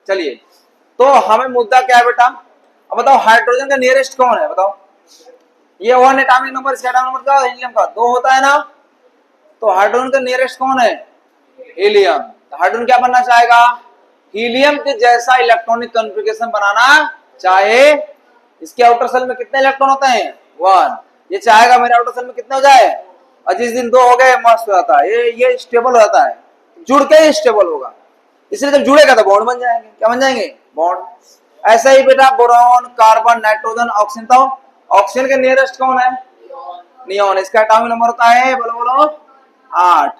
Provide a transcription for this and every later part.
चलिए, तो हमें मुद्दा क्या है बेटा, अब बताओ हाइड्रोजन का नियरेस्ट कौन है, बताओ। ये 1 एटॉमिक नंबर, इसका एटॉमिक नंबर का हीलियम का 2 होता है ना, तो हाइड्रोजन का नियरेस्ट कौन है, हीलियम। तो हाइड्रोजन क्या बनना चाहेगा, हीलियम के जैसा इलेक्ट्रॉनिक कॉन्फ़िगरेशन बनाना चाहे। इसके आउटर सेल में कितने इलेक्ट्रॉन होते हैं, 1। ये चाहेगा मेरे आउटर सेल में कितने हो जाए, और जिस दिन 2 हो गए मस्त हो जाता है, ये स्टेबल हो जाता है, जुड़ के ही स्टेबल होगा। इसलिए जब जुड़ेगा तो बॉन्ड बन जाएंगे, क्या बन जाएंगे, बॉन्ड। ऐसा ही बेटा बोरॉन, कार्बन, नाइट्रोजन, ऑक्सीजन, तो ऑक्सीजन के नियरेस्ट कौन है, नियॉन। इसका एटॉमिक नंबर होता है, बोलो बोलो 8।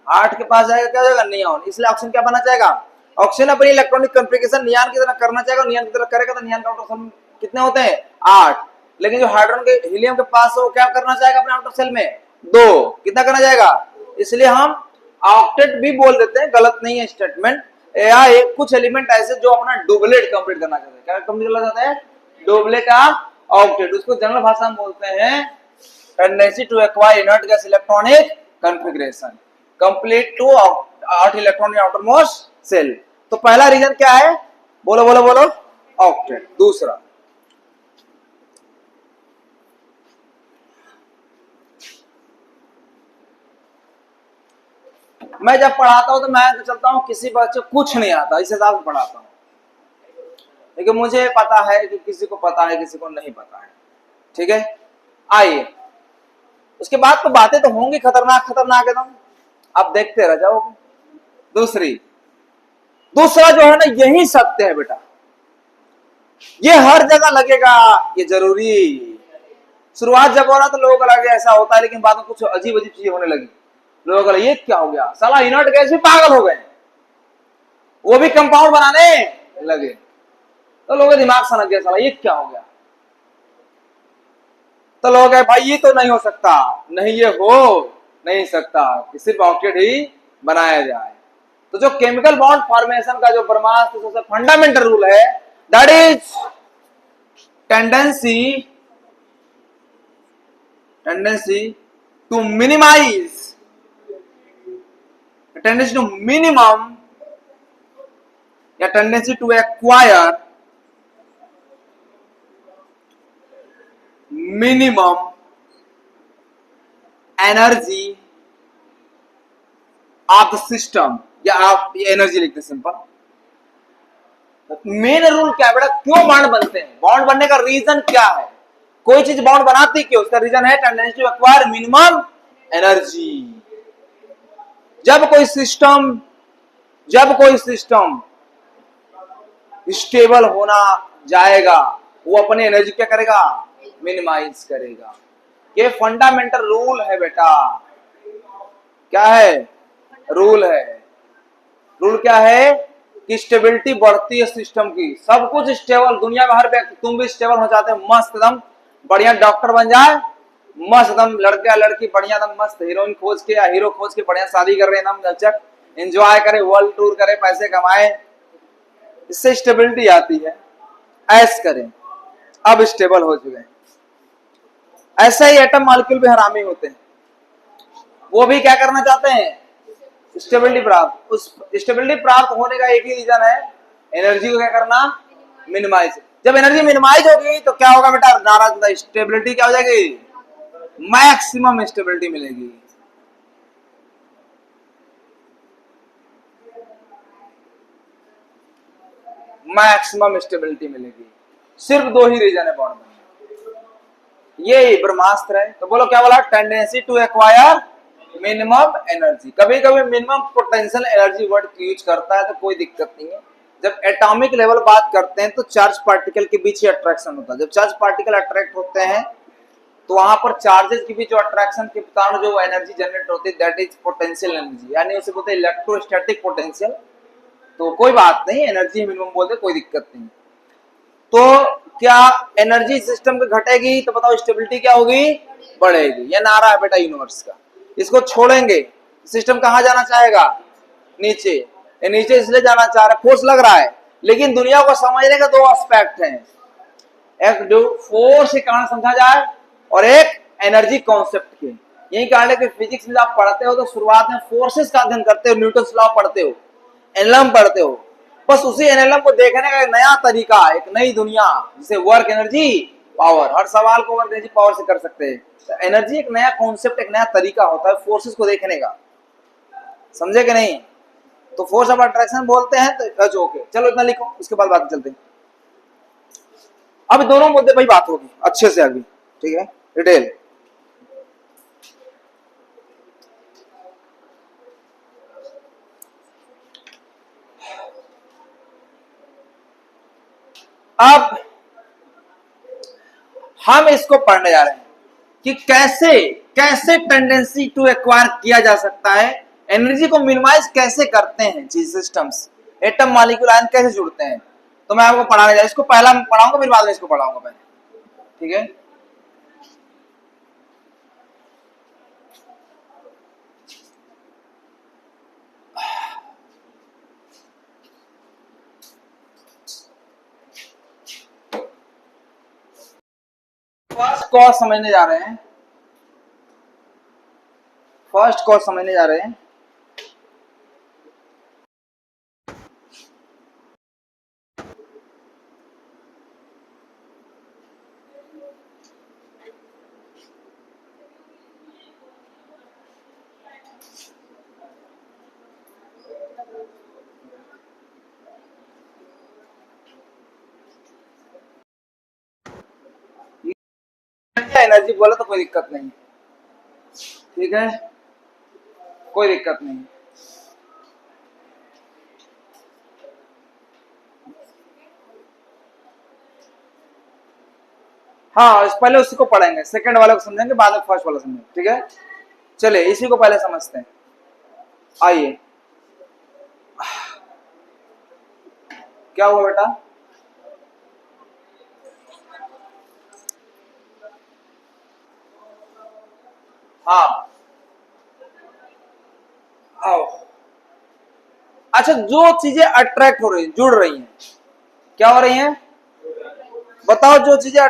8 के पास जाएगा क्या हो जाएगा, नियॉन। इसलिए ऑक्सीजन क्या बनना चाहेगा, ऑक्सीजन अपनी इलेक्ट्रॉनिक कॉन्फ़िगरेशन नियॉन की तरह करना चाहेगा, नियॉन की तरह करेगा तो नियॉन का आउटर सेल कितने होते हैं, 8। लेकिन जो हाइड्रोजन के हीलियम के पास है वो क्या करना चाहेगा अपने आउटर सेल में, 2। कितना करना चाहेगा, इसलिए हम ऑक्टेट भी बोल देते हैं, गलत नहीं है स्टेटमेंट। या एक कुछ एलिमेंट ऐसे जो अपना डुबलेट कंप्लीट करना चाहते हैं, क्या कंप्लीट करना चाहते हैं, डुबलेट का ऑक्टेट। उसको जनरल भाषा में बोलते हैं tendency to acquire inert gas electronic configuration, complete to 8 electron in outermost shell. तो पहला रीजन क्या है, बोलो बोलो बोलो, ऑक्टेट। दूसरा, मैं जब पढ़ाता हूं तो मैं तो चलता हूं किसी बच्चे को कुछ नहीं आता, इस हिसाब से पढ़ाता हूं, लेकिन मुझे पता है कि किसी को पता है किसी को नहीं पता है, ठीक है। आइए, उसके बाद तो बातें तो होंगी खतरनाक खतरनाक एकदम, आप देखते रह जाओगे। दूसरा जो है ना, यही सत्य है बेटा, ये हर जगह लगेगा, ये जरूरी। शुरुआत जब हो रहा तो लोगों को लगे ऐसा होता है, लेकिन बाद में कुछ अजीब अजीब चीजें होने लगी, लोगों को ये क्या हो गया, साला इनर्ट गैस भी पागल हो गए, वो भी कंपाउंड बनाने लगे, तो लोगों का दिमाग सनक गया, साला ये क्या हो गया। तो लोग है भाई ये तो नहीं हो सकता, नहीं ये हो नहीं सकता कि सिर्फ ऑक्टेट ही बनाया जाए। तो जो केमिकल बॉन्ड फॉर्मेशन का जो ब्रह्मास्त्र सबसे फंडामेंटल रूल है, that is tendency to minimize, tendency to minimum या tendency to acquire minimum energy of the system, या आप ये एनर्जी लिखते हैं सिंपल। मेन रूल क्या है बेटा, क्यों बॉन्ड बनते हैं, बॉन्ड बनने का रीजन क्या है, कोई चीज बॉन्ड बनाती क्यों, उसका रीजन है tendency to acquire minimum energy. जब कोई सिस्टम स्टेबल होना जाएगा, वो अपने एनर्जी क्या करेगा, मिनिमाइज करेगा। ये फंडामेंटल रूल है बेटा, क्या है, रूल है। रूल क्या है कि स्टेबिलिटी बढ़ती है सिस्टम की, सब कुछ स्टेबल, दुनिया में हर व्यक्ति, तुम भी स्टेबल हो जाते हैं, मस्त एकदम बढ़िया डॉक्टर बन जाए, मस्त एकदम लड़का लड़की बढ़िया एकदम मस्त हीरोइन खोज के या हीरो खोज के बढ़िया शादी कर रहे हैं, एकदम चक एंजॉय करे, वर्ल्ड टूर करे, पैसे कमाए, इससे स्टेबिलिटी आती है। ऐस करें, अब स्टेबल हो चुके हैं। ऐसे ही एटम मॉलिक्यूल भी हरामी होते हैं, वो भी क्या करना चाहते हैं, स्टेबिलिटी प्राप्त। उस स्टेबिलिटी प्राप्त होने का एक ही रीजन है, एनर्जी को क्या करना, मिनिमाइज। जब एनर्जी मिनिमाइज होगी तो क्या होगा बेटा, नाराज, स्टेबिलिटी क्या हो जाएगी, मैक्सिमम स्टेबिलिटी मिलेगी। मैक्सिमम स्टेबिलिटी मिलेगी। सिर्फ 2 ही रीजन है बॉन्ड में, ये ब्रह्मास्त्र है। तो बोलो क्या बोला, tendency to acquire minimum energy. कभी कभी minimum potential energy word use करता है तो कोई दिक्कत नहीं है। जब एटॉमिक लेवल बात करते हैं तो चार्ज पार्टिकल के बीच ही अट्रैक्शन होता है। जब चार्ज पार्टिकल अट्रैक्ट होते हैं तो वहां पर चार्जेस के बीच जो अट्रैक्शन के कारण जो एनर्जी जनरेट होती है, दैट इज पोटेंशियल एनर्जी, यानी उसे बोलते हैं इलेक्ट्रोस्टैटिक पोटेंशियल। तो कोई बात नहीं, एनर्जी मिनिमम बोलते, कोई दिक्कत नहीं। तो क्या एनर्जी सिस्टम की घटेगी तो बताओ स्टेबिलिटी क्या होगी, बढ़ेगी। यह नारा है बेटा यूनिवर्स का। इसको छोड़ेंगे सिस्टम कहां जाना चाहेगा, नीचे। ये नीचे इसलिए जाना चाह रहा है, फोर्स लग रहा है, लेकिन दुनिया को समझने का 2 एस्पेक्ट हैं, एक जो फोर्स के कारण समझा जाए और एक एनर्जी कॉन्सेप्ट के। यही कारण है कि फिजिक्स में आप पढ़ते हो तो शुरुआत में फोर्सेस का अध्ययन करते हो, न्यूटन लॉ पढ़ते हो, एनलम पढ़ते हो, बस उसी एनएलएम को देखने का एक नया तरीका, एक नई दुनिया, जिसे वर्क एनर्जी पावर, हर सवाल को वर्क एनर्जी पावर से कर सकते हैं। तो एनर्जी एक नया कॉन्सेप्ट, एक नया तरीका होता है फोर्सेस को देखने का, समझे कि नहीं? तो फोर्स ऑफ अट्रैक्शन बोलते हैं। तो ओके, चलो इतना लिखो, उसके बाद बात चलते हैं। अब दोनों मुद्दे पर बात होगी अच्छे से अभी, ठीक है, डिटेल। अब हम इसको पढ़ने जा रहे हैं कि कैसे कैसे टेंडेंसी टू एक्वायर किया जा सकता है, एनर्जी को मिनिमाइज कैसे करते हैं चीज सिस्टम्स, एटम मॉलिक्यूल आयन कैसे जुड़ते हैं। तो मैं आपको पढ़ाने जा रहा हूं, इसको पहला पढ़ाऊंगा फिर बाद में इसको पढ़ाऊंगा पहले, ठीक है। फर्स्ट कॉज समझने जा रहे हैं, फर्स्ट कॉज समझने जा रहे हैं। एनर्जी बोला तो कोई दिक्कत नहीं, ठीक है, कोई दिक्कत नहीं। हाँ, पहले उसी को पढ़ेंगे, सेकंड वाले को समझेंगे, बाद में फर्स्ट वाला समझेंगे, ठीक है। चलिए इसी को पहले समझते हैं, आइए। क्या हुआ बेटा? हाँ, आओ। अच्छा, जो चीजें अट्रैक्ट हो रही हैं, जुड़ रही हैं, क्या हो रही हैं बताओ? जो चीजें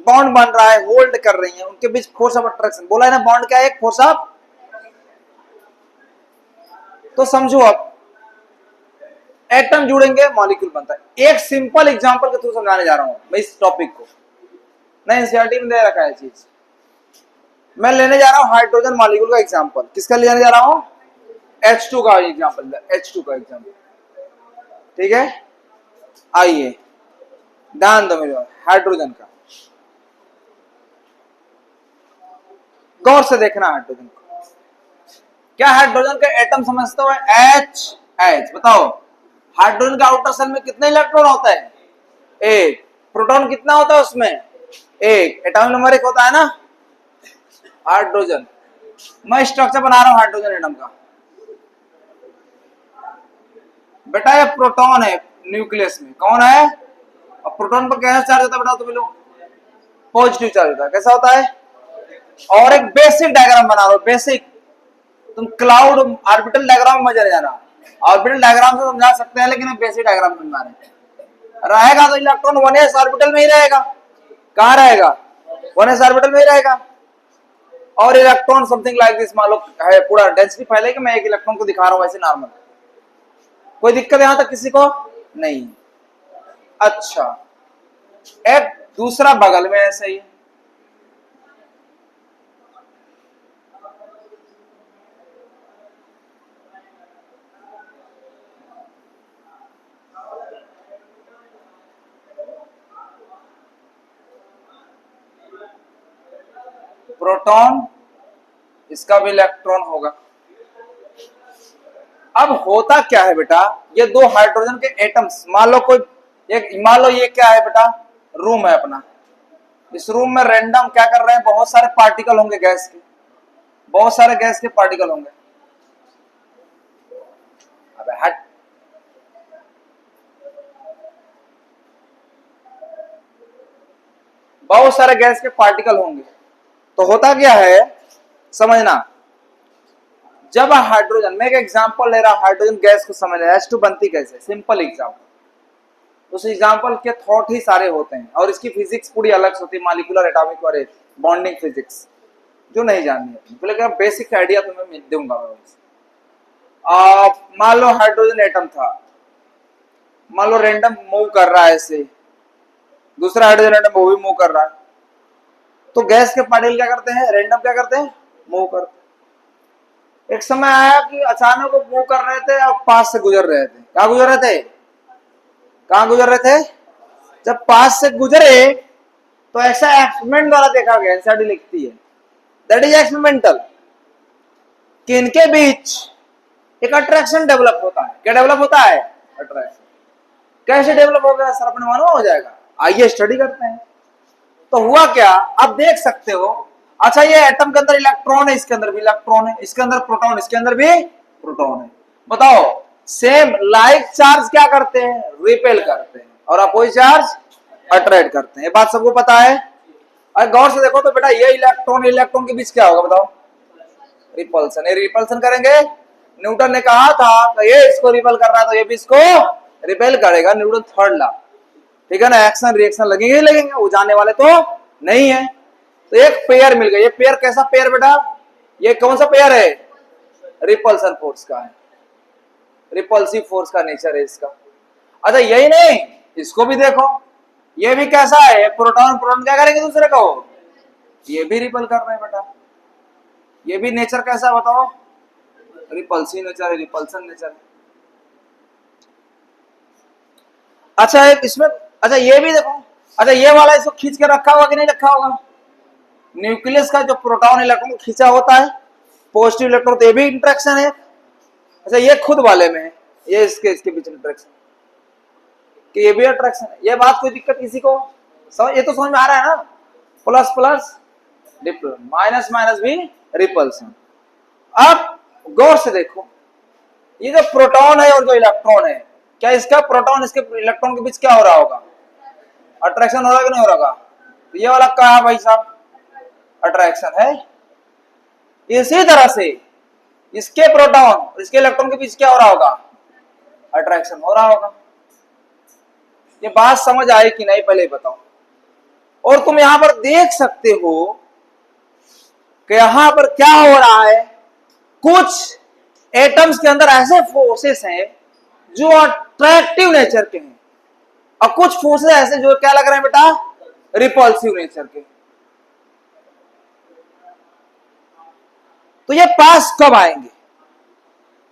बॉन्ड बन रहा है, होल्ड कर रही हैं, उनके बीच फोर्स ऑफ अट्रैक्शन बोला है ना। बॉन्ड क्या है? एक फोर्स ऑफ, तो समझो अब एटम जुड़ेंगे मॉलिक्यूल बनता है। एक सिंपल एग्जांपल के थ्रू समझाने जा रहा हूं मैं इस टॉपिक को, नहीं एनसीईआरटी में दे रखा है चीज। मैं लेने जा रहा हूं हाइड्रोजन मॉलिक्यूल का एग्जांपल। किसका लेने जा रहा हूं? H2 का एग्जांपल, H2 का एग्जांपल, ठीक है। आइए ध्यान दो मेरे, हाइड्रोजन का गौर से देखना। हाइड्रोजन को क्या, हाइड्रोजन का एटम समझते हो? H बताओ, हाइड्रोजन के आउटर सेल में कितने इलेक्ट्रॉन होता है? एक। प्रोटॉन कितना होता है उसमें? एक। एटॉमिक नंबर एक होता है ना हाइड्रोजन। मैं स्ट्रक्चर बना रहा हूं हाइड्रोजन एटम का। बेटा ये प्रोटॉन है न्यूक्लियस में, कौन है? और प्रोटॉन पर कैसा चार्ज होता है बताओ तुम लोग? पॉजिटिव चार्ज होता है। कैसा होता है? और एक बेसिक डायग्राम बना रहा हूं, बेसिक। तुम क्लाउड ऑर्बिटल डायग्राम में चले जाना, ऑर्बिटल डायग्राम से समझा सकते हैं, लेकिन बेसिक डायग्राम समझा रहे हैं। रहेगा तो इलेक्ट्रॉन 1s ऑर्बिटल में ही रहेगा। कहां रहेगा? 1s ऑर्बिटल में ही रहेगा। और इलेक्ट्रॉन समथिंग लाइक दिस मान लो है, पूरा डेंसिटी फैलेगी। मैं एक इलेक्ट्रॉन को दिखा रहा हूं ऐसे नॉर्मल, कोई दिक्कत यहां तक किसी को नहीं? अच्छा, एक दूसरा बगल में ऐसे ही, प्रोटॉन, इसका भी इलेक्ट्रॉन होगा। अब होता क्या है बेटा, ये दो हाइड्रोजन के एटम्स, मान लो कोई एक, मान लो ये क्या है बेटा, रूम है अपना। इस रूम में रैंडम क्या कर रहे हैं, बहुत सारे पार्टिकल होंगे गैस के, बहुत सारे गैस के पार्टिकल होंगे। अबे हट, बहुत सारे गैस के पार्टिकल होंगे। तो होता क्या है समझना, जब हाइड्रोजन, मैं एक एग्जांपल ले रहा हूं हाइड्रोजन गैस को समझना, H2 बनती कैसे, सिंपल एग्जांपल। उस एग्जांपल के थॉट ही सारे होते हैं, और इसकी फिजिक्स पूरी अलग होती है, मॉलिक्यूलर एटॉमिक और बॉन्डिंग फिजिक्स, जो नहीं जाननी है, लेकिन बेसिक आइडिया तुम्हें दूंगा मैं। मान लो हाइड्रोजन एटम था, मान लो रैंडम मूव कर रहा है ऐसे, दूसरा हाइड्रोजन एटम वो भी मूव कर रहा है, तो गैस के पार्टिकल क्या करते हैं, रैंडम क्या करते हैं, मूव करते हैं। एक समय आया कि अचानक वो मूव कर रहे थे और पास से गुजर रहे थे। कहाँ गुजर रहे थे, कहाँ गुजर रहे थे, जब पास से गुजरे तो ऐसा एक्सपेरिमेंट द्वारा देखा गया, एनसीईआरटी लिखती है, दैट इज एक्सपेरिमेंटल, कि इनके बीच एक अट्रैक्शन डेवलप होता है। क्या डेवलप होता है, अट्रैक्शन। कैसे डेवलप हो गया सर, अपने मालूम हो जाएगा, आइए स्टडी करते हैं। तो हुआ क्या, आप देख सकते हो, अच्छा ये एटम के अंदर इलेक्ट्रॉन है, इसके अंदर भी इलेक्ट्रॉन है, इसके अंदर प्रोटॉन, इसके अंदर भी प्रोटॉन है। बताओ सेम लाइक चार्ज क्या करते हैं, रिपेल करते हैं, और अपोजिट चार्ज अट्रैक्ट करते हैं। ये बात सबको पता है। अगर गौर से देखो तो बेटा ये इलेक्ट्रॉन इलेक्ट्रॉन के बीच क्या होगा बताओ, रिपल्सन। ये रिपल्सन करेंगे, न्यूटन ने कहा था कि ये इसको रिपेल कर रहा है तो ये भी इसको रिपेल करेगा, न्यूटन थर्ड लॉ, ठीक है ना। एक्शन रिएक्शन लगेंगे ही लगेंगे, वो जाने वाले तो नहीं है। तो एक पेयर मिल गया। ये पेयर कैसा पेयर बेटा, ये कौन सा पेयर है, रिपल्सन फोर्स का है, रिपल्सिव फोर्स का नेचर है इसका। अच्छा यही नहीं, इसको भी देखो, ये भी कैसा है, प्रोटॉन प्रोटॉन क्या करेंगे दूसरे को, ये भी रिपल कर रहे हैं बेटा। ये भी नेचर कैसा बताओ, रिपल्सिव नेचर है, रिपल्सन नेचर है। अच्छा एक इसमें, अच्छा ये भी देखो, अच्छा ये वाला इसको खींच के रखा होगा कि नहीं रखा होगा, न्यूक्लियस का जो प्रोटॉन इलेक्ट्रॉन खींचा होता है, पॉजिटिव इलेक्ट्रॉन, तो ये भी इंटरेक्शन है। अच्छा ये खुद वाले में है, ये इसके बीच इंटरेक्शन, कि ये भी अट्रैक्शन है। ये बात कोई दिक्कत किसी को, ये तो समझ में आ रहा है ना, प्लस प्लस डिप्लन, माइनस माइनस भी रिपल्सन। अब गौर से देखो, ये जो प्रोटॉन है और जो इलेक्ट्रॉन है, क्या इसका प्रोटॉन इसके इलेक्ट्रॉन के बीच क्या हो रहा होगा, अट्रैक्शन हो रहा है कि नहीं हो रहा। तो ये वाला क्या है भाई साहब, अट्रैक्शन है। इसी तरह से इसके प्रोटॉन और इसके इलेक्ट्रॉन के बीच क्या हो रहा होगा, अट्रैक्शन हो रहा होगा। ये बात समझ आई कि नहीं पहले बताओ। और तुम यहां पर देख सकते हो कि यहां पर क्या हो रहा है, कुछ एटम्स के अंदर ऐसे फोर्सेस हैं जो अट्रैक्टिव नेचर के हैं, और कुछ फोर्सेस ऐसे जो क्या लग रहे हैं बेटा, रिपल्सिव नेचर के। तो ये पास कब आएंगे,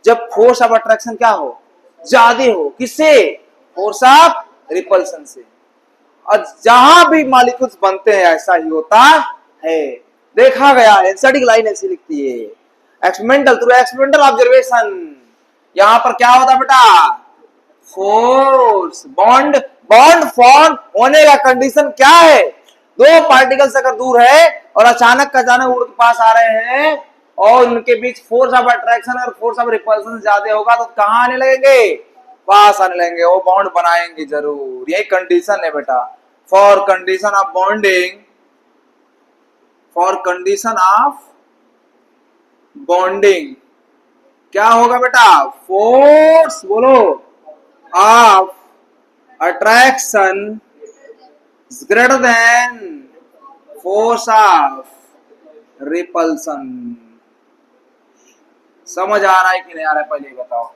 जब फोर्स ऑफ अट्रैक्शन क्या हो, ज्यादा हो, किससे, फोर्स ऑफ रिपल्सन से। और जहां भी मॉलिक्यूल्स बनते हैं ऐसा ही होता है, देखा गया है, स्टैटिक लाइन ऐसी लिखती है, एक्सपेरिमेंटल थ्रू एक्सपेरिमेंटल ऑब्जर्वेशन। यहां पर क्या होता बेटा, फोर्स, बॉन्ड, बॉन्ड फॉर्म होने का कंडीशन क्या है, दो पार्टिकल्स अगर दूर है और अचानक उड़ के पास आ रहे हैं और उनके बीच फोर्स ऑफ अट्रैक्शन और फोर्स ऑफ रिपल्सन ज्यादा होगा तो कहां आने लगेंगे, पास आने लगेंगे, वो बॉन्ड बनाएंगे जरूर। यही कंडीशन है बेटा, for condition of bonding, for condition of bonding क्या होगा बेटा, फोर्स बोलो of attraction greater than force of repulsion. समझ आ रहा है कि नहीं आ रहा है, पहले बताओ।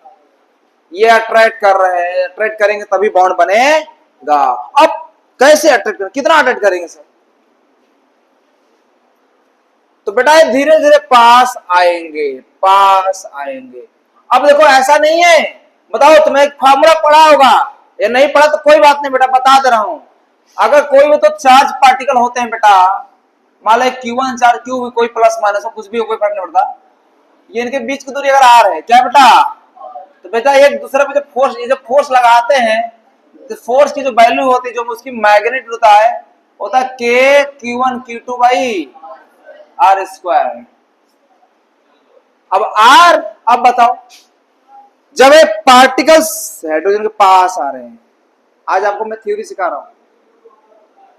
ये अट्रैक्ट कर रहे हैं, अट्रैक्ट करेंगे तभी बॉन्ड बनेगा। अब कैसे अट्रैक्ट करेंगे, कितना अट्रैक्ट करेंगे सर, तो बेटा ये धीरे धीरे पास आएंगे, पास आएंगे। अब देखो ऐसा नहीं है, बताओ तुम्हें एक फार्मूला पढ़ा होगा, ये नहीं पढ़ा तो कोई बात नहीं बेटा, बता दे रहा हूं। अगर कोई भी तो चार्ज पार्टिकल होते हैं बेटा, मान लो Q1 चार्ज, Q भी कोई प्लस माइनस हो, कुछ भी हो, कोई फर्क नहीं पड़ता, ये इनके बीच की दूरी अगर आ रहे हैं क्या बेटा, तो बेटा एक दूसरे पे जब फोर्स लगाते हैं तो फोर्स की जो वैल्यू होती है, जो उसकी मैग्नेट होता है K Q1 Q2 by are square. अब बताओ, जब ये पार्टिकल्स हाइड्रोजन के पास आ रहे हैं, आज आपको मैं थ्योरी सिखा रहा हूं,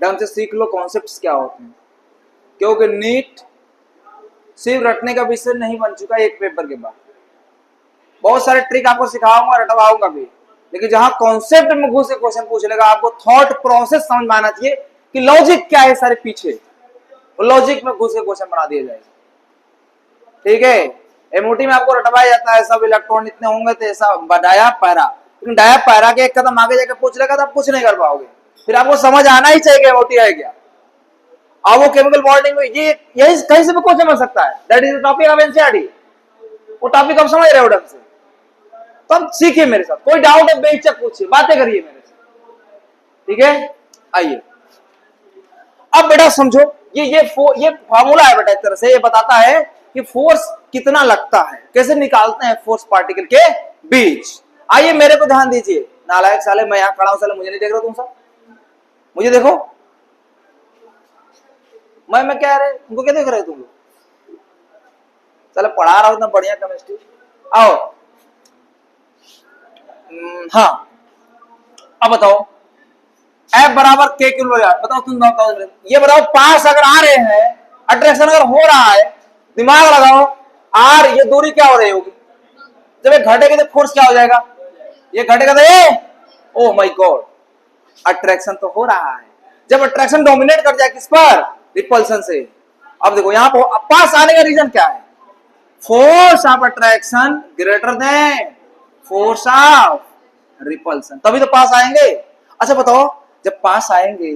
ढंग से सीख लो कॉन्सेप्ट्स क्या होते हैं, क्योंकि नीट सिर्फ रटने का विषय नहीं बन चुका एक पेपर के बाद। बहुत सारे ट्रिक आपको सिखाऊंगा, रटवाऊंगा भी, लेकिन जहां कॉन्सेप्ट में घुस के क्वेश्चन पूछ लेगा, आपको थॉट प्रोसेस समझ में आना चाहिए कि लॉजिक क्या है सारे पीछे, लॉजिक में घुस के क्वेश्चन बना दिया जाएगा। ठीक है, एमओटी में आपको रटवाया जाता है, सब इलेक्ट्रॉन इतने होंगे तो ऐसा बढ़ाया पैरा, लेकिन डायरेक्ट पैरा के एक कदम आगे जाकर पूछ लेगा तो आप कुछ नहीं कर पाओगे। फिर आपको समझ आना ही चाहिए होती है क्या। अब वो केमिकल बॉन्डिंग में ये यही कहीं से भी क्वेश्चन बन सकता है। That is the topic of NCERT. वो टॉपिक आप समझ रहे हो ढंग से, तो अब सीखिए मेरे साथ, कोई डाउट है बेशक पूछिए, बातें करिए मेरे साथ, ठीक है। आइए अब बेटा समझो, ये फार्मूला है बेटा, एक तरह से ये बताता है कि फोर्स कितना लगता है, कैसे निकालते हैं फोर्स पार्टिकल के बीच। आइए मेरे को ध्यान दीजिए, नालायक साले, मैं यहां खड़ा हूं साले, मुझे नहीं देख रहा तुम सब, मुझे देखो, मैं क्या रहे, तुमको क्या देख रहे हो तुम लोग, चलो पढ़ा रहा हूं इतना बढ़िया केमिस्ट्री। आओ हाँ, अब बताओ F बराबर K किलो, बताओ तुम बताओ, ये बताओ पास अगर आ रहे हैं, अट्रैक्शन अगर हो रहा है, दिमाग लगाओ, R ये दूरी क्या हो रही होगी, जब ये घटेगा तो फोर्स क्या हो जाएगा, ये घटेगा तो ये, ओ माय गॉड, अट्रैक्शन तो हो रहा है। जब अट्रैक्शन डोमिनेट कर जाए किस पर, रिपल्सन से। अब देखो यहां पर पास आने का रीजन क्या है, force of attraction greater than force of repulsion, तभी तो पास आएंगे। अच्छा बताओ, जब पास आएंगे,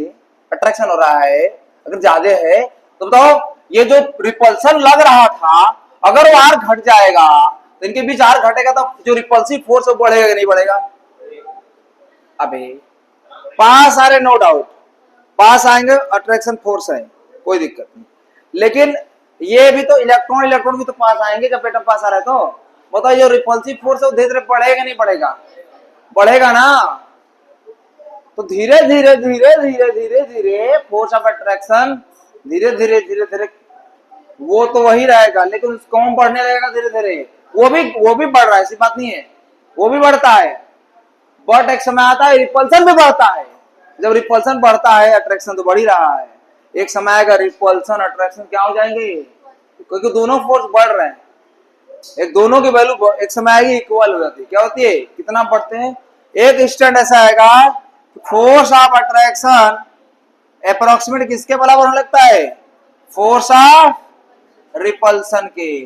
अट्रैक्शन हो रहा है, अगर ज्यादा है तो बताओ ये जो रिपल्सन लग रहा था, अगर वो आर घट जाएगा तो इनके बीच आर घटेगा तो जो रिपल्सिव फोर्स है वो बढ़ेगा कि नहीं बढ़ेगा। अबे पास आ रहे, नो डाउट पास आएंगे, अट्रैक्शन फोर्स है, कोई दिक्कत नहीं, लेकिन ये भी तो इलेक्ट्रॉन भी तो पास आएंगे जब एटम पास आ रहा है, तो बताओ ये रिपल्सिव फोर्स है वो धीरे धीरे बढ़ेगा नहीं बढ़ेगा, बढ़ेगा ना। तो धीरे धीरे धीरे धीरे धीरे धीरे फोर्स ऑफ अट्रैक्शन धीरे धीरे धीरे धीरे वो तो वही रहेगा, लेकिन उसको कम बढ़ने लगेगा धीरे धीरे, वो भी बढ़ रहा है, ऐसी बात नहीं है, वो भी बढ़ता है, बट एक समय आता है रिपल्सन भी बढ़ता है। जब रिपल्सन बढ़ता है अट्रैक्शन तो बढ़ ही रहा है, एक समय आएगा रिपल्सन अट्रैक्शन क्या हो जाएंगे, क्योंकि दोनों फोर्स बढ़ रहे हैं, एक दोनों की वैल्यू एक समय आएगी इक्वल हो जाती है, क्या होती है, कितना बढ़ते हैं। एक इंस्टेंट ऐसा आएगा फोर्स ऑफ अट्रैक्शन अप्रोक्सीमेट किसके बराबर होने लगता है, फोर्स ऑफ रिपल्सन के।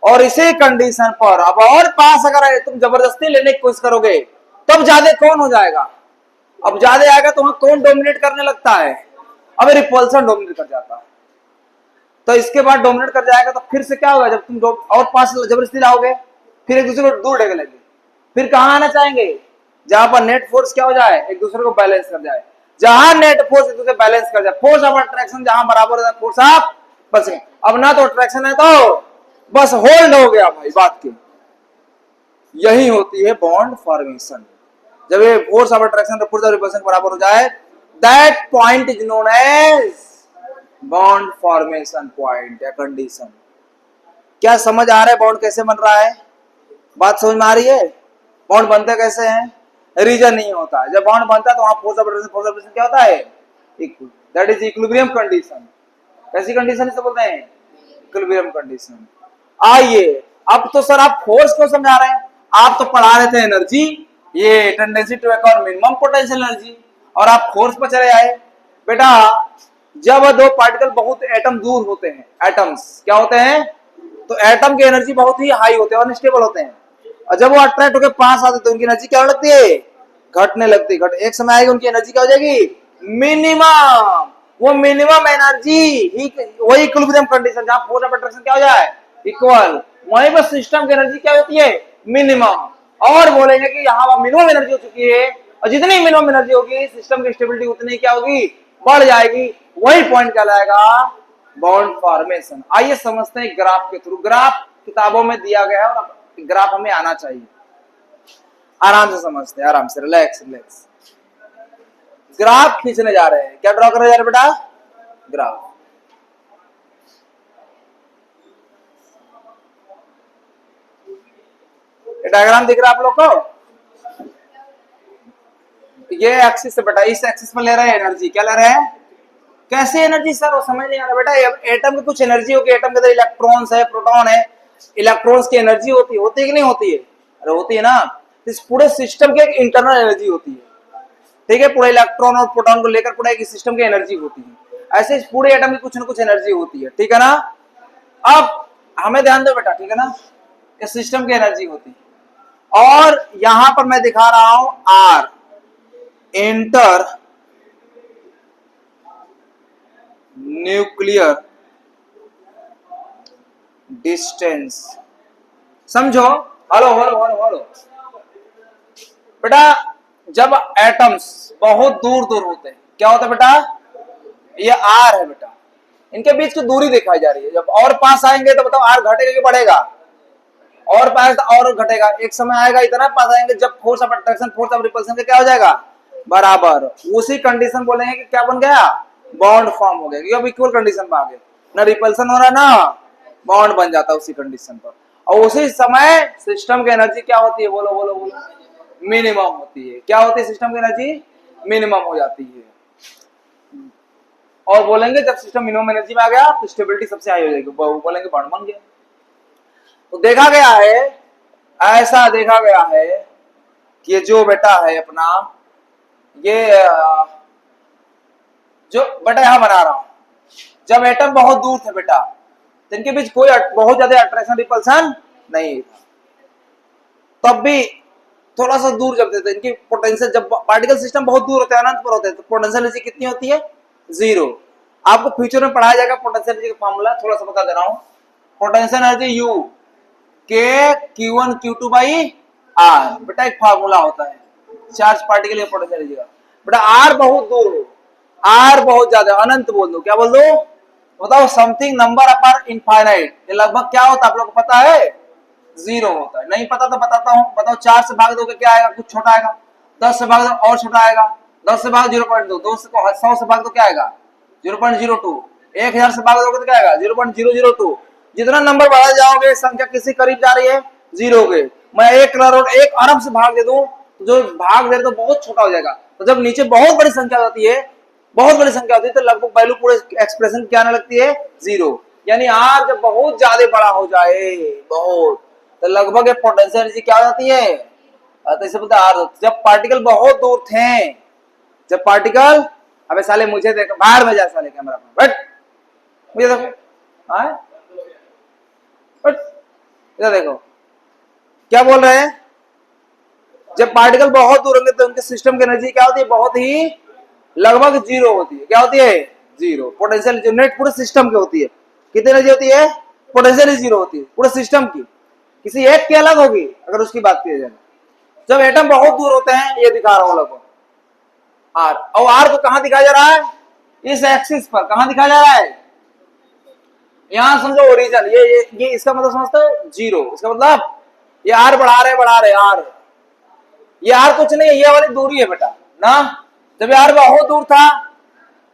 और इसी कंडीशन पर अब और पास अगर तुम जबरदस्ती लेने की कोशिश करोगे तब ज्यादा कौन हो जाएगा, अब ज्यादा आएगा तो वहां कौन डोमिनेट करने लगता है, अब रिपल्सन डोमिनेट कर जाता है। तो इसके बाद डोमिनेट कर जाएगा तो फिर से क्या होगा, जब तुम और पास जबरदस्ती लाओगे फिर एक दूसरे को दूर ढकेल लेंगे, फिर कहां आना चाहेंगे, जहां पर नेट फोर्स क्या हो जाए, एक दूसरे को बैलेंस कर जाए, जहां नेट फोर्स एक दूसरे बैलेंस कर जाए, फोर्स ऑफ अट्रैक्शन जहां बराबर हो जाए फोर्स ऑफ बस, अब ना तो अट्रैक्शन है तो बस होल्ड हो गया भाई बात की। यही होती है बॉन्ड फॉर्मेशन, जब ये force of attraction force of repulsion बराबर हो जाए, that point is known as bond formation point या कंडीशन। क्या समझ आ रहा है बॉन्ड कैसे बन रहा है, बात समझ में आ रही है, बॉन्ड बनते कैसे हैं, रीजन नहीं होता है, जब बॉन्ड बनता है तो वहां फोर्स ऑफ अट्रैक्शन क्या होता है, equal, that is equilibrium condition. कैसी कंडीशन इसे बोलते हैं, इक्विलिब्रियम कंडीशन। आइए अब तो सर आप फोर्स को समझा रहे हैं, आप तो पढ़ा रहे थे एनर्जी, ये tendency to acquire minimum potential energy, और आप फोर्स पर चले आए। बेटा जब दो पार्टिकल बहुत एटम दूर होते हैं, एटम्स क्या होते हैं, तो एटम की एनर्जी बहुत ही हाई होते हैं और अनस्टेबल होते हैं, और जब वो अट्रैक्ट होकर पास आते तो उनकी एनर्जी क्या लगती है, घटने लगती है, एक समय आएगा उनकी एनर्जी क्या हो जाएगी, मिनिमम। वो मिनिमम एनर्जी ही वही इक्विलिब्रियम कंडीशन जहां फोर्स ऑफ अट्रैक्शन क्या हो जाए, इक्वल, वहीं पर सिस्टम की एनर्जी क्या होती है, मिनिमम। और बोलेंगे कि यहाँ मिनिमम एनर्जी हो चुकी है, और जितनी मिनिमम एनर्जी होगी सिस्टम की स्टेबिलिटी उतनी क्या होगी, बढ़ जाएगी, वही पॉइंट कहलाएगा बॉन्ड फॉर्मेशन। आइए समझते हैं ग्राफ के थ्रू, ग्राफ किताबों में दिया गया है और ग्राफ हमें आना चाहिए, आराम से समझते हैं, आराम से, रिलैक्स रिलैक्स। ग्राफ खींचने जा रहे हैं, क्या ड्रॉ करने जा रहे हैं बेटा, ग्राफ। ये डायग्राम दिख रहा है आप लोग को, ये एक्सिस से बेटा, इस एक्सिस में ले रहे हैं एनर्जी, क्या ले रहे हैं, कैसे एनर्जी सर, वो समझ नहीं आ रहा बेटा। एटम की कुछ एनर्जी होगी, एटम के अंदर इलेक्ट्रॉन्स है, प्रोटॉन है, इलेक्ट्रॉन्स की एनर्जी होती है कि नहीं होती है, अरे होती है ना। इस पूरे सिस्टम की एक इंटरनल एनर्जी होती है, ठीक है, पूरे इलेक्ट्रॉन और प्रोटॉन को लेकर पूरा एक सिस्टम की एनर्जी होती है, ऐसे इस पूरे एटम की कुछ ना कुछ एनर्जी होती है, ठीक है ना। अब हमें ध्यान दो बेटा, ठीक है ना, इस सिस्टम की एनर्जी होती है। और यहां पर मैं दिखा रहा हूं आर, इंटर न्यूक्लियर डिस्टेंस। समझो, हेलो हेलो हेलो हेलो बेटा, जब एटम्स बहुत दूर दूर होते हैं क्या होता है बेटा, ये आर है बेटा, इनके बीच की दूरी दिखाई जा रही है। जब और पास आएंगे तो बताओ आर घटेगा कि बढ़ेगा, और पास और घटेगा। एक समय आएगा इतना पास आएंगे जब force of attraction force of repulsion का क्या हो जाएगा, बराबर। उसी कंडीशन बोलेंगे कि क्या बन गया, बॉन्ड फॉर्म हो गया, क्योंकि अब इक्वल कंडीशन में आ गए, ना रिपल्शन हो रहा ना बॉन्ड बन जाता है उसी कंडीशन पर। और उसी समय सिस्टम की एनर्जी क्या होती है, बोलो बोलो बोलो, मिनिमम होती है। क्या होती है, सिस्टम की एनर्जी मिनिमम हो जाती है। और बोलेंगे जब सिस्टम मिनिमम एनर्जी में आ गया तो स्टेबिलिटी सबसे हाई हो जाएगी, बोलेंगे बॉन्ड बन गया। तो देखा गया है, ऐसा देखा गया है कि जो बेटा है अपना ये जो बेटा यहां बना रहा हूं, जब एटम बहुत दूर थे बेटा तो इनके बीच कोई बहुत ज्यादा अट्रैक्शन रिपल्सन नहीं था, तब भी थोड़ा सा दूर जब देते इनकी पोटेंशियल, जब पार्टिकल सिस्टम बहुत दूर होते हैं, अनंत पर होते हैं, तो पोटेंशियल एनर्जी कितनी होती है, 0। आपको फ्यूचर में पढ़ाया जाएगा पोटेंशियल एनर्जी का फॉर्मूला, थोड़ा सा बता दे रहा हूं। पोटेंशियल एनर्जी यू के Q1 Q2 बाई आर, बेटा एक फार्मूला होता है चार्ज पार्टिकल या पोटेंशियल एनर्जी का। बेटा आर बहुत दूर हो, आर बहुत ज्यादा, अनंत बोल दो, क्या बोल दो, बताओ समथिंग नंबर अपार इनफाइनाइट, ये लगभग क्या होता है आप लोग को पता है, 0 होता है। नहीं पता तो बताता हूं, बताओ 4 से भाग दोगे क्या आएगा, कुछ छोटा आएगा। 10 से भाग दो और छोटा आएगा। 10 से भाग 0.2, 2 से 100 से भाग दो क्या आएगा, 0.02। 1000 से भाग दोगे तो क्या आएगा, 0.002। जितना नंबर बढ़ा जाओगे संख्या किसी करीब जा रही है 0 के। मैं 1 करोड़ 1 अरब से भाग दे दूं तो जो भाग दे तो बहुत छोटा हो जाएगा। तो जब नीचे बहुत बड़ी संख्या होती है, बहुत बड़ी संख्या होती है, तो लगभग वैल्यू पूरे एक्सप्रेशन क्या आने लगती है, 0। यानी आर जब बहुत ज्यादा बड़ा हो जाए, बहुत, तो लगभग पोटेंशियल एनर्जी क्या हो जाती है, तो इसे बोलते हैं आर। जब पार्टिकल बहुत दूर थे, जब पार्टिकल, अबे साले मुझे देखो, बाहर में जा साले कैमरा में बट मुझे देखो, हाँ बट इधर देखो क्या बोल रहे हैं, जब पार्टिकल बहुत दूर होंगे तो उनके सिस्टम की एनर्जी क्या होती है, बहुत ही लगभग 0 होती है। क्या होती है, 0। पोटेंशियल जो नेट पूरे सिस्टम की होती है, कितनी एनर्जी होती है, पोटेंशियल 0 होती है पूरे सिस्टम की, किसी एक की अलग होगी अगर उसकी बात की जाए। जब एटम बहुत दूर होते हैं, ये दिखा रहा हूं लोगों आर, और आर को कहां दिखाया जा रहा है, इस एक्सिस पर कहां दिखाया जा रहा है, यहां समझो ओरिजिन, ये इसका मतलब समझते हो 0, इसका मतलब ये आर बढ़ा रहे आर, ये आर कुछ नहीं है, ये वाली दूरी है बेटा ना। जब ये आर बहुत दूर था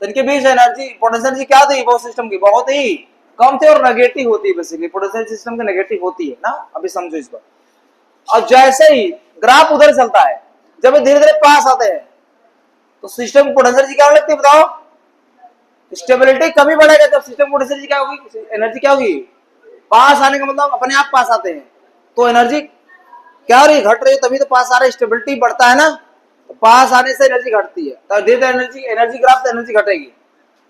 तो इनके बीच एनर्जी, पोटेंशियल एनर्जी क्या थी, बहुत सिस्टम की बहुत ही कम थे और नेगेटिव होती है, बेसिकली पोटेंशियल सिस्टम की नेगेटिव होती है ना, अभी समझो इस बात। और जैसे ही ग्राफ उधर चलता है, जब धीरे धीरे पास आते हैं तो सिस्टम की पोटेंशियल एनर्जी क्या लगती है, बताओ, स्टेबिलिटी कभी बढ़ेगा जब सिस्टम पोटेंशियल क्या होगी, एनर्जी क्या होगी, पास आने का मतलब अपने आप पास आते हैं, तो एनर्जी क्या हो रही, घट रही है, तभी तो पास आ रही है, स्टेबिलिटी बढ़ता है ना, तो पास आने से एनर्जी घटती है, तो धीरे धीरे एनर्जी ग्राफ से एनर्जी घटेगी,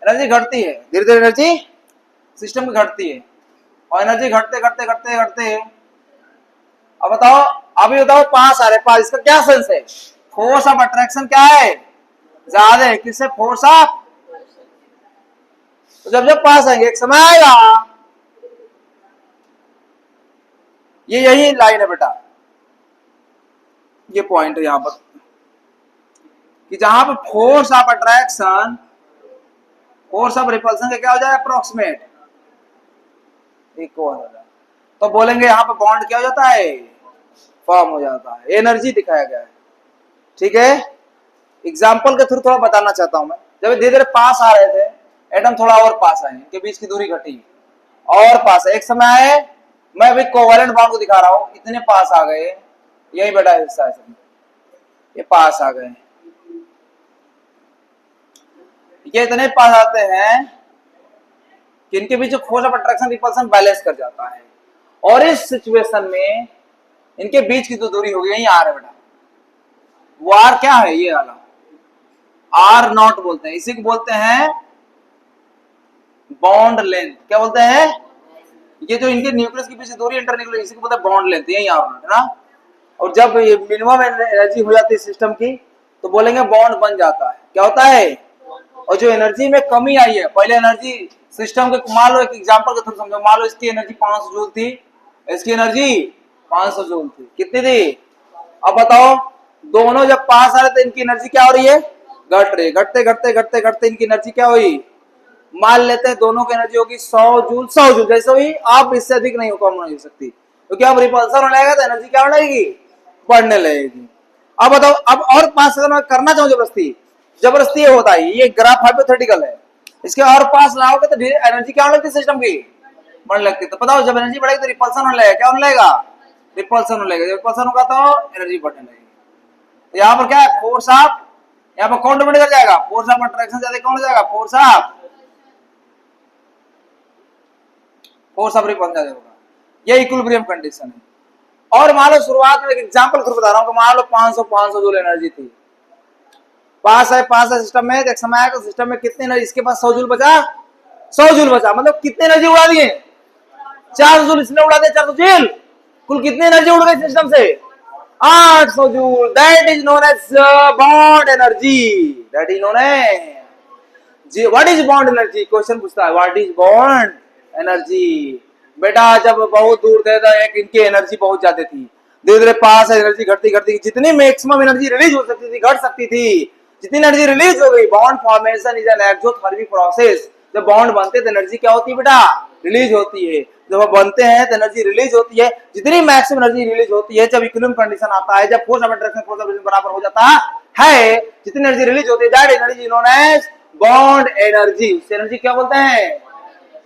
एनर्जी घटती है, धीरे धीरे एनर्जी सिस्टम में घटती है, और एनर्जी घटते घटते घटते घटते, अब बताओ, अभी बताओ पास आ रहे, पास, इसका क्या सेंस है, फोर्स ऑफ अट्रैक्शन क्या है, ज्यादा है, किससे, फोर्स ऑफ, तो जब जब पास आएंगे एक समय आएगा, ये यही लाइन है बेटा, ये पॉइंट है यहां पर, कि जहां पर force of attraction force of repulsion का क्या हो जाए, अप्रोक्सीमेट इक्वल हो जाए, तो बोलेंगे यहां पर बॉन्ड क्या हो जाता है, फॉर्म हो जाता है, एनर्जी दिखाया गया है। ठीक है, एग्जाम्पल के थ्रू थोड़ा बताना चाहता हूं मैं, जब धीरे धीरे पास आ रहे थे एटम, थोड़ा और पास आए, इनके बीच की दूरी घटी और पास है, एक समय आए, मैं अभी कोवेलेंट बॉन्ड को दिखा रहा हूं, इतने पास आ गए, यही बड़ा हिस्सा है, ये पास आ गए, ये इतने पास आते हैं कि इनके बीच force of attraction repulsion balance कर जाता है, और इस सिचुएशन में इनके बीच की जो दूरी होगी, यही आर है बेटा, वो आर क्या है, ये वाला आर नॉट बोलते हैं, इसी को बोलते हैं बॉन्ड लेंथ, क्या बोलते हैं, ये जो इनके न्यूक्लियस के पीछे दूरी इंटरन्यूक्लियर, इसी को बोलते हैं बॉन्ड लेंथ, यही आर नॉट है ना। और जब ये मिनिमम एनर्जी हो जाती है सिस्टम की तो बोलेंगे बॉन्ड बन जाता है। क्या होता है? और जो एनर्जी में कमी आई है, पहले एनर्जी सिस्टम के, मान लो एक एग्जांपल के थ्रू समझो, मान लो इसकी एनर्जी 500 जूल थी, इसकी एनर्जी 500 जूल थी, कितनी थी? अब बताओ, दोनों जब पास आ रहे तो इनकी एनर्जी क्या हो रही है? घट रही है। घटते घटते घटते घटते इनकी एनर्जी क्या हुई? मान लेते हैं दोनों की एनर्जी होगी 100 जूल, 100 जूल जैसे हुई, आप इससे अधिक नहीं कम नहीं हो सकती, क्योंकि अब रिपल्सन होने लगेगा तो एनर्जी क्या होने लगेगी? बढ़ने लगेगी। अब बताओ, अब और पास अगर मैं करना चाहूं जबरदस्ती, जबरदस्ती ये होता है, ये ग्राफ हाइपोथेटिकल है, इसके और पास लाओगे तो एनर्जी क्या होने लगती है सिस्टम की? बढ़ने लगती है। तो बताओ, जब एनर्जी बढ़ेगी तो रिपल्सन होने लगेगा, क्या होने लगेगा? रिपल्सन होने लगेगा। रिपल्सन होगा तो एनर्जी बढ़ने लगेगी। तो यहाँ पर क्या है? फोर्स ऑफ, यहाँ पर कौन डोमिनेट कर जाएगा? फोर्स ऑफ अट्रैक्शन ज्यादा कौन हो जाएगा? फोर्स ऑफ रिपल्सन होगा। ये इक्विलिब्रियम कंडीशन है। और मान लो शुरुआत में एक एग्जांपल खुद बता रहा हूँ, मान लो 500 जूल एनर्जी थी, पास है सिस्टम में, एक समय आया सिस्टम में कितने एनर्जी, इसके पास 100 जूल बचा, 100 जूल बचा, मतलब कितने एनर्जी उड़ा दिए? 400 जूल इसने उड़ा दिया, 400 जूल। कुल कितनी एनर्जी उड़ गई सिस्टम से? 800 joule. That is known as bond energy. That is known as, what is bond energy? Question पूछता है, व्हाट इज बॉन्ड एनर्जी? बेटा जब बहुत दूर थे तो एक इनकी एनर्जी बहुत ज्यादा थी, धीरे धीरे पास एनर्जी घटती घटती, जितनी मैक्सिमम एनर्जी रिलीज हो सकती थी घट सकती थी, जितनी एनर्जी रिलीज हो गई। Bond formation is an exothermic process. जब बॉन्ड बनते तो एनर्जी क्या होती है बेटा? रिलीज होती है। जब वो बनते हैं तो एनर्जी रिलीज होती है, जितनी मैक्सिमम एनर्जी रिलीज होती है जब इक्विलिब्रियम कंडीशन आता है, जब force of attraction force of repulsion बराबर हो जाता है, जितनी एनर्जी रिलीज होती है, that energy known as bond energy. उस एनर्जी क्या बोलते हैं?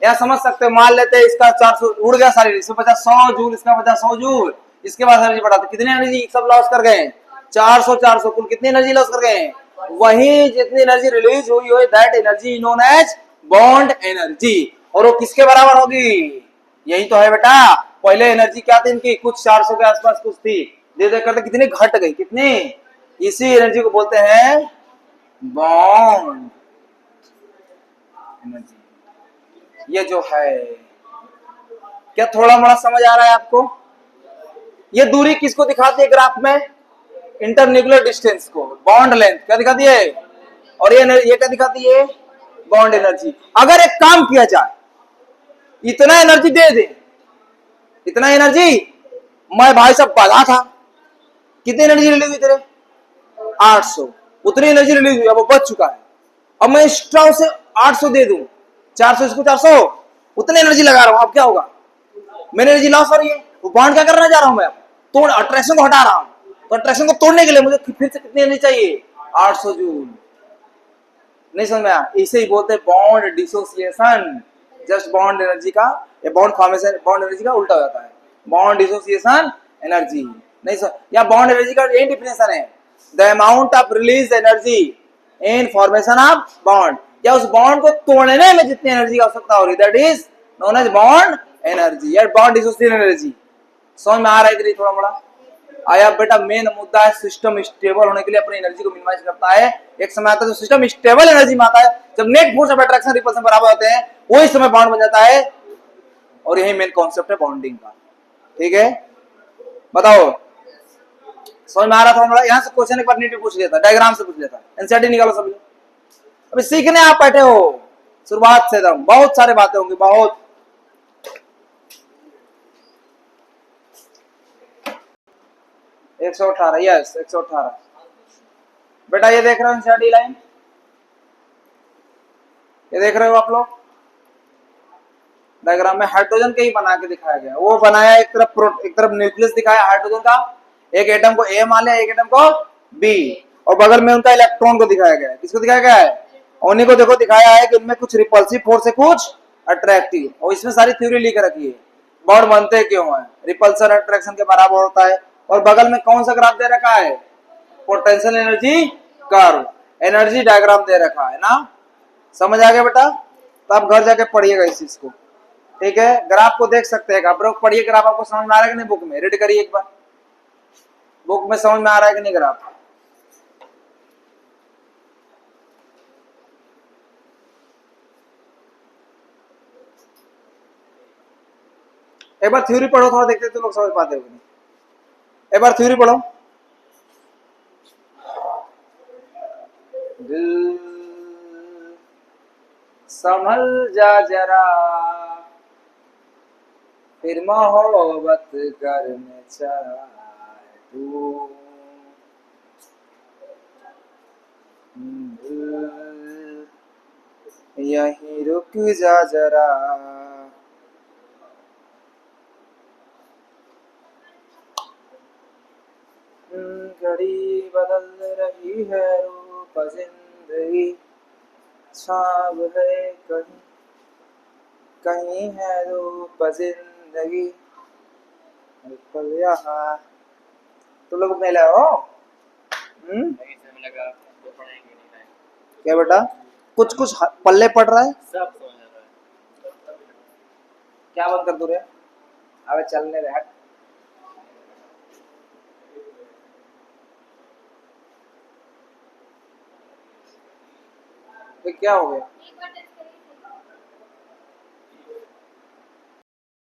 यह समझ सकते हो। मान लेते हैं इसका 400 उड़ गया सारी, इसमें बचा 100 जूल, इसका बचा 100 जूल, इसके बाद एनर्जी बढ़ाते, कितनी एनर्जी सब लॉस कर गए? 400 400, कुल कितनी एनर्जी लॉस कर गए? वही जितनी एनर्जी रिलीज हुई हो, that energy known as bond energy. और वो किसके बराबर होगी? यही तो है बेटा। पहले एनर्जी क्या थी इनकी? कुछ 400 के आसपास कुछ थी, धीरे धीरे करते कितनी घट गई, कितनी? इसी एनर्जी को बोलते हैं बॉन्ड एनर्जी। ये जो है, क्या थोड़ा मोड़ा समझ आ रहा है आपको? ये दूरी किसको दिखाती है ग्राफ में? इंटरन्यूक्लियर डिस्टेंस को। बॉन्ड लेंथ क्या दिखाती है? और ये क्या दिखाती है? Bond energy. अगर एक काम किया जाए, इतना एनर्जी दे दे, इतना एनर्जी, मैं भाई साहब बाधा था, कितनी एनर्जी रिलीज हुई तेरे? 800। उतनी एनर्जी रिलीज हुई, अब वो बच चुका है। अब मैं एक्स्ट्रा उसे 800 दे दूं, 400 इसको 400, उतनी एनर्जी लगा रहा हूं, अब क्या होगा? मेरी एनर्जी लॉस हो रही है। वो बॉन्ड क्या करना चाह रहा हूं मैं? तोड़, अट्रैक्शन को हटा रहा हूं। तो अट्रैक्शन को तोड़ने के लिए मुझे फिर से कितनी एनर्जी चाहिए? 800 जूल। नहीं समझ में आया? इसे ही बोलते हैं bond dissociation. Just bond energy का, ये बॉन्ड फॉर्मेशन, बॉन्ड एनर्जी का उल्टा हो जाता है, बॉन्ड डिसोसिएशन एनर्जी। नहीं सर, या बॉन्ड एनर्जी का यही डिफिनेशन है, the amount of release energy in formation of bond, या उस बॉन्ड को तोड़ने में जितनी एनर्जी की आवश्यकता हो रही, that is known as bond energy या बॉन्ड डिसोसिएशन एनर्जी। समझ में आ रहा है कि नहीं थोड़ा मोड़ा? आया बेटा? मेन मुद्दा है सिस्टम स्टेबल होने के लिए अपनी एनर्जी को मिनिमाइज करता है। एक समय आता है जो सिस्टम स्टेबल एनर्जी में आता है, जब net force of attraction repulsion बराबर होते हैं, वही समय बॉन्ड बन जाता है। और यही मेन कॉन्सेप्ट है बॉन्डिंग का। ठीक है, बताओ समझ में आ रहा था हमारा? यहाँ से क्वेश्चन एक बार नीट पूछ लेता, डायग्राम से पूछ लेता, एनसीईआरटी निकालो सभी। अभी सीखने आप बैठे हो, शुरुआत से एकदम बहुत सारे बातें होंगी, बहुत। 118, यस 118। बेटा ये देख रहे हो एनसीईआरटी लाइन, ये देख रहे हो आप लोग? डायग्राम में हाइड्रोजन के ही बना के दिखाया गया। वो बनाया एक तरफ न्यूक्लियस दिखाया हाइड्रोजन का, एक एटम को ए मान लिया, एक एटम को बी, और बगल में उनका इलेक्ट्रॉन को दिखाया गया है। किसको दिखाया गया है? उन्हीं को देखो दिखाया है कि इनमें कुछ रिपल्सिव फोर्स है, कुछ अट्रैक्टिव, और इसमें सारी थ्योरी लिख रखी है। बॉन्ड बनते क्यों है? रिपल्सन अट्रैक्शन के बराबर होता है। और बगल में कौन सा ग्राफ दे रखा है? Potential energy curve, energy diagram दे रखा है ना। समझ आ गया बेटा? तो आप घर जाके पढ़िएगा इस चीज को। ठीक है, ग्राफ को देख सकते हैं आप लोग, पढ़िए ग्राफ। आपको समझ में आ रहा है कि नहीं? बुक में रीड करिए एक बार, बुक में समझ में आ रहा है कि नहीं ग्राफ? एक बार थ्योरी पढ़ो थोड़ा, देखते तो लोग समझ पाते हो कि नहीं। एक बार थ्योरी पढ़ो। दिल संभल जा जरा, फिर मोहब्बत करने चाहे तू। दिल यहीं रुक जा जरा, घड़ी बदल रही है रूप जिंदगी, ख्वाब है कहीं कहीं है रूप जिंदगी, पल यहाँ। तुम लोग नहीं लाए हो? क्या बेटा, कुछ कुछ पल्ले पड़ रहा है, सब समझ आ रहा है। क्या बंद कर दूं रे? अबे चलने रहे हट। क्या हो गया?